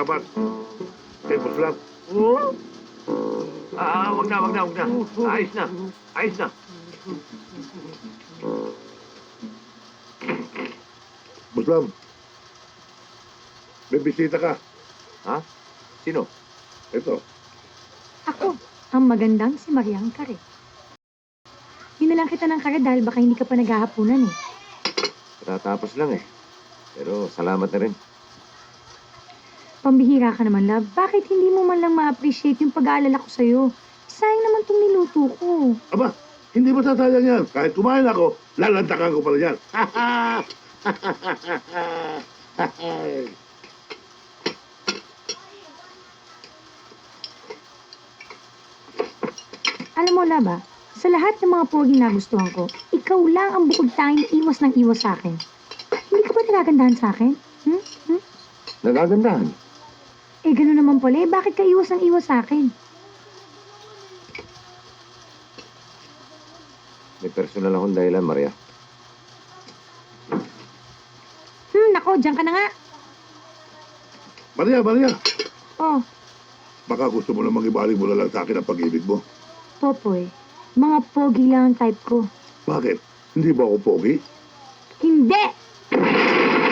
dapat. Okay, Boss Love. Wag na. Ayos na. Boss Love, may bisita ka. Ha? Sino? Ito. Ako, ang magandang si Mariang Kare. Hinalang kita ng kare dahil baka hindi ka pa naghahapunan eh. Tatapos lang eh. Pero salamat na rin. Pambihira ka naman, love. Bakit hindi mo man lang ma-appreciate yung pag-aalala ko sa'yo? Sayang naman itong niluto ko. Aba, hindi masasayang yan. Kahit kumain ako, lalantakan ko pala yan. Alam mo, love, sa lahat ng mga poging nagustuhan ko, ikaw lang ang bukod tanging iwas ng iwas sa akin. Hindi ka ba nagagandahan sa akin? Nagagandahan. Eh, gano'n naman pala eh. Bakit ka iwas ng iwas sa akin? May personal akong dahilan, Maria. Nako, diyan ka na nga. Maria, Oh, baka gusto mo namang ibalik mo na lang sa akin ang pag-ibig mo. Popoy, mga pogi lang ang type ko. Bakit? Hindi ba ako pogi? Hindi!